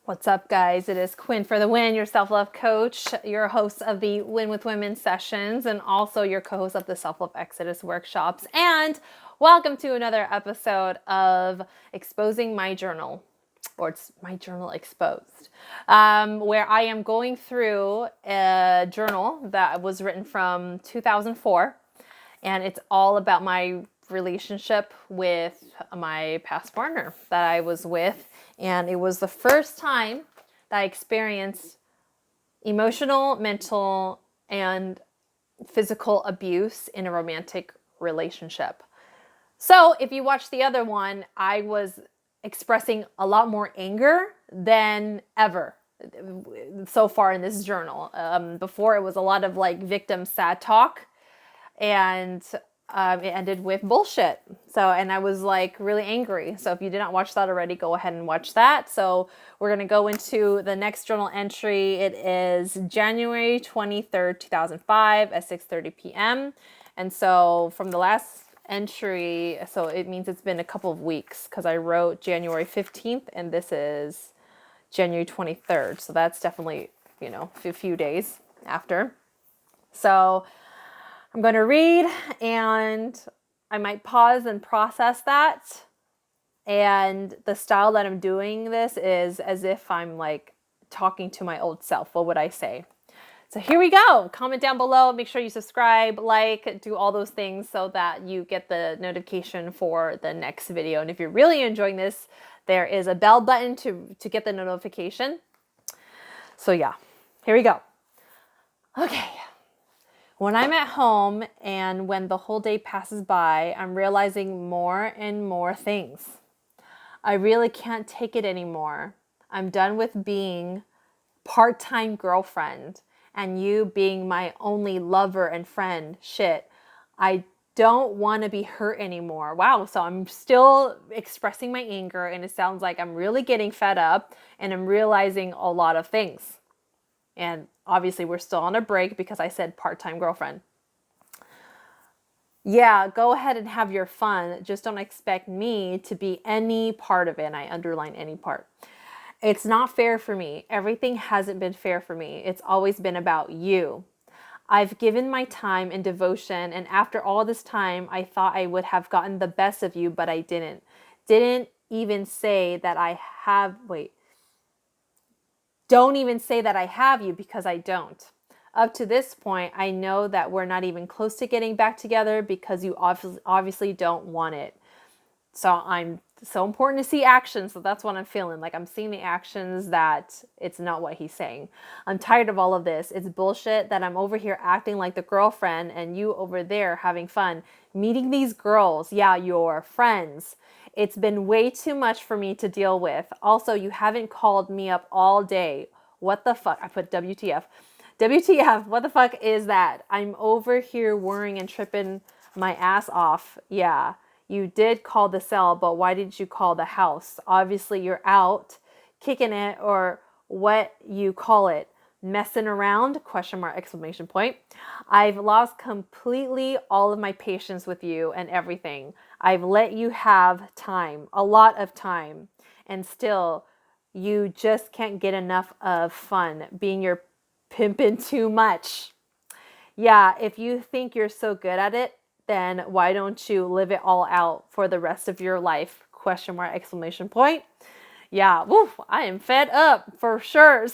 What's up, guys? It is Quynhforthewin, your self-love coach, your host of the Win with Women sessions, and also your co-host of the Self-Love Exodus workshops. And welcome to another episode of Exposing My Journal, or it's My Journal Exposed, where I am going through a journal that was written from 2004, and it's all about my relationship with my past partner that I was with. And it was the first time that I experienced emotional, mental, and physical abuse in a romantic relationship. So if you watch the other one, I was expressing a lot more anger than ever so far in this journal. Before it was a lot of like victim sad talk, and it ended with bullshit. So, and I was like really angry. So if you did not watch that already, go ahead and watch that. So we're going to go into the next journal entry. It is January 23rd, 2005 at 6:30 p.m. And so from the last entry, so it means it's been a couple of weeks because I wrote January 15th and this is January 23rd. So that's definitely, a few days after. So I'm going to read and I might pause and process that. And the style that I'm doing this is as if I'm like talking to my old self. What would I say? So here we go. Comment down below. Make sure you subscribe, like, do all those things so that you get the notification for the next video. And if you're really enjoying this, there is a bell button to get the notification. So yeah, here we go. Okay. When I'm at home and when the whole day passes by, I'm realizing more and more things. I really can't take it anymore. I'm done with being part-time girlfriend and you being my only lover and friend. Shit. I don't want to be hurt anymore. Wow. So I'm still expressing my anger and it sounds like I'm really getting fed up and I'm realizing a lot of things. And obviously we're still on a break because I said part-time girlfriend. Yeah, go ahead and have your fun. Just don't expect me to be any part of it. And I underline any part. It's not fair for me. Everything hasn't been fair for me. It's always been about you. I've given my time and devotion. And after all this time, I thought I would have gotten the best of you, but I didn't. Didn't even say that I have, Don't even say that I have you because I don't. Up to this point, I know that we're not even close to getting back together because you obviously don't want it. So I'm so important to see action. So that's what I'm feeling. Like I'm seeing the actions that it's not what he's saying. I'm tired of all of this. It's bullshit that I'm over here acting like the girlfriend and you over there having fun. Meeting these girls. Yeah, your friends. It's been way too much for me to deal with. Also, you haven't called me up all day. What the fuck? I put WTF. WTF, what the fuck is that? I'm over here worrying and tripping my ass off. Yeah, you did call the cell, but why didn't you call the house? Obviously, you're out kicking it or what you call it. Messing around, question mark, exclamation point. I've lost completely all of my patience with you and everything. I've let you have time, a lot of time, and still you just can't get enough of fun being your pimping too much. Yeah, if you think you're so good at it, then why don't you live it all out for the rest of your life? Question mark, exclamation point. Yeah, woof, I am fed up for sure.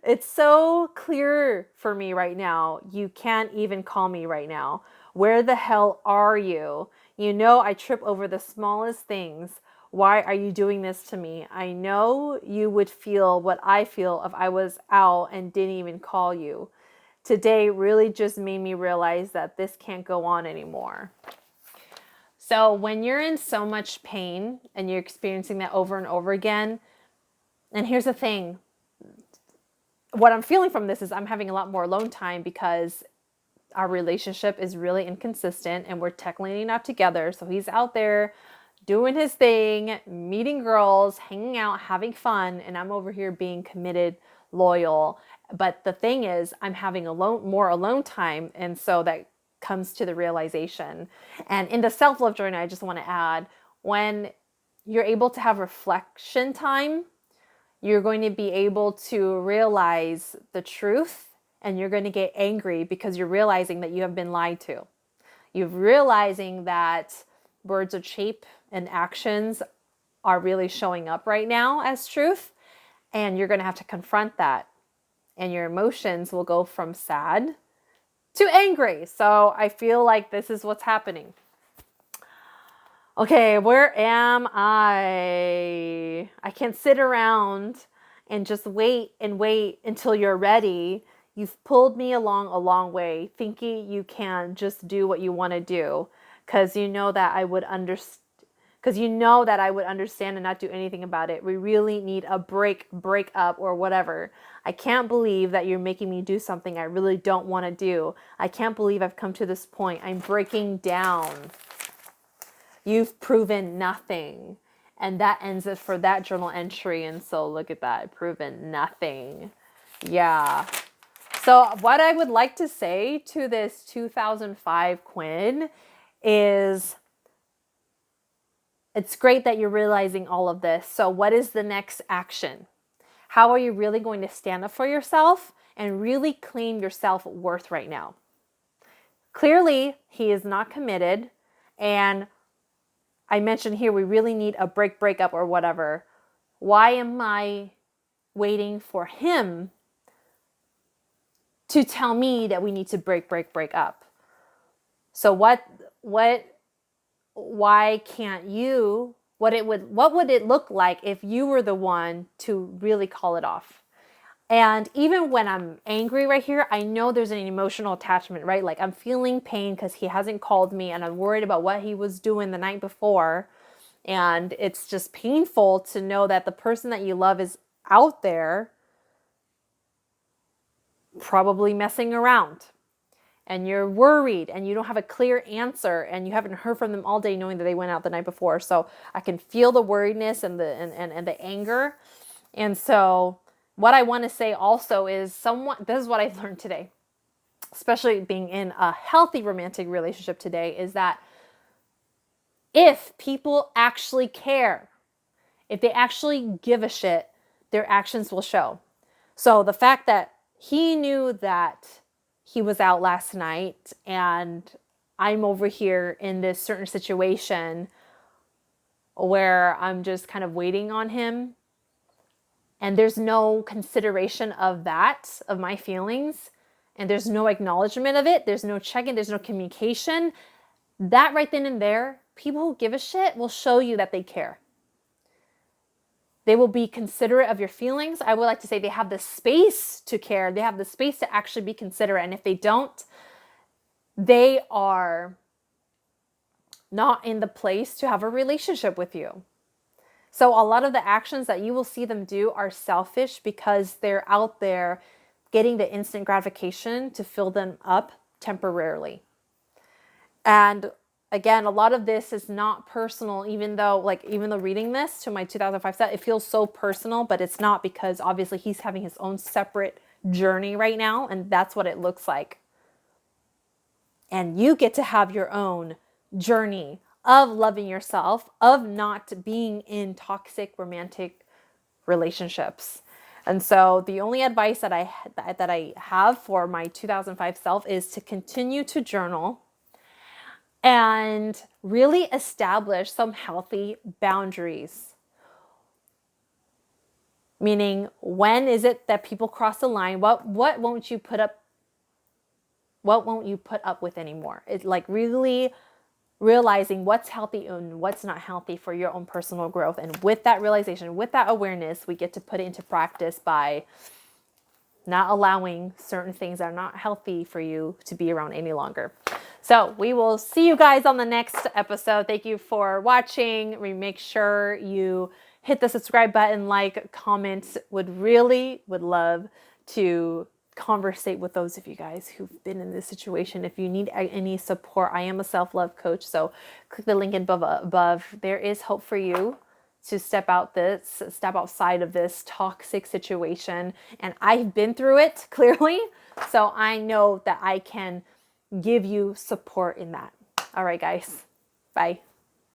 It's so clear for me right now. You can't even call me right now. Where the hell are you? You know I trip over the smallest things. Why are you doing this to me? I know you would feel what I feel if I was out and didn't even call you. Today really just made me realize that this can't go on anymore. So when you're in so much pain and you're experiencing that over and over again, and here's the thing, what I'm feeling from this is I'm having a lot more alone time because our relationship is really inconsistent and we're technically not together. So he's out there doing his thing, meeting girls, hanging out, having fun, and I'm over here being committed, loyal. But the thing is, I'm having more alone time, and so that comes to the realization. And in the self-love journey, I just want to add, when you're able to have reflection time, You're going to be able to realize the truth, and you're going to get angry because you're realizing that you have been lied to. You're realizing that words are cheap and actions are really showing up right now as truth. And you're going to have to confront that. And your emotions will go from sad to angry. So I feel like this is what's happening. Okay, where am I? I can't sit around and just wait until you're ready. You've pulled me along a long way, thinking you can just do what you want to do because you know that I would understand. Because you know that I would understand and not do anything about it. We really need a break up, or whatever. I can't believe that you're making me do something I really don't want to do. I can't believe I've come to this point. I'm breaking down. You've proven nothing. And that ends it for that journal entry. And so look at that, proven nothing. Yeah. So what I would like to say to this 2005 Quinn is, it's great that you're realizing all of this. So what is the next action? How are you really going to stand up for yourself and really claim your self-worth right now? Clearly, he is not committed. And I mentioned here, we really need a break up or whatever. Why am I waiting for him to tell me that we need to break up? So why can't you, what would it look like if you were the one to really call it off? And even when I'm angry right here, I know there's an emotional attachment, right? Like I'm feeling pain because he hasn't called me and I'm worried about what he was doing the night before. And it's just painful to know that the person that you love is out there probably messing around. And you're worried and you don't have a clear answer and you haven't heard from them all day knowing that they went out the night before. So I can feel the worriedness and the anger. And so what I want to say also is this is what I've learned today, especially being in a healthy romantic relationship today, is that if people actually care, if they actually give a shit, their actions will show. So the fact that he knew that he was out last night and I'm over here in this certain situation where I'm just kind of waiting on him and there's no consideration of that, of my feelings, and there's no acknowledgement of it, there's no check-in, there's no communication, that right then and there, people who give a shit will show you that they care. They will be considerate of your feelings. I would like to say they have the space to care. They have the space to actually be considerate. And if they don't, they are not in the place to have a relationship with you. So a lot of the actions that you will see them do are selfish because they're out there getting the instant gratification to fill them up temporarily. And again, a lot of this is not personal, even though reading this to my 2005 set, it feels so personal, but it's not, because obviously he's having his own separate journey right now, and that's what it looks like. And you get to have your own journey of loving yourself, of not being in toxic romantic relationships. And so the only advice that I have for my 2005 self is to continue to journal and really establish some healthy boundaries. Meaning, when is it that people cross the line? What won't you put up? What won't you put up with anymore? It's like really realizing what's healthy and what's not healthy for your own personal growth. And with that realization, with that awareness, we get to put it into practice by not allowing certain things that are not healthy for you to be around any longer. So we will see you guys on the next episode. Thank you for watching. Make sure you hit the subscribe button, like, comment. Would love to conversate with those of you guys who've been in this situation. If you need any support, I am a self-love coach. So click the link above. There is hope for you to step outside of this toxic situation. And I've been through it, clearly. So I know that I can give you support in that. All right, guys. Bye.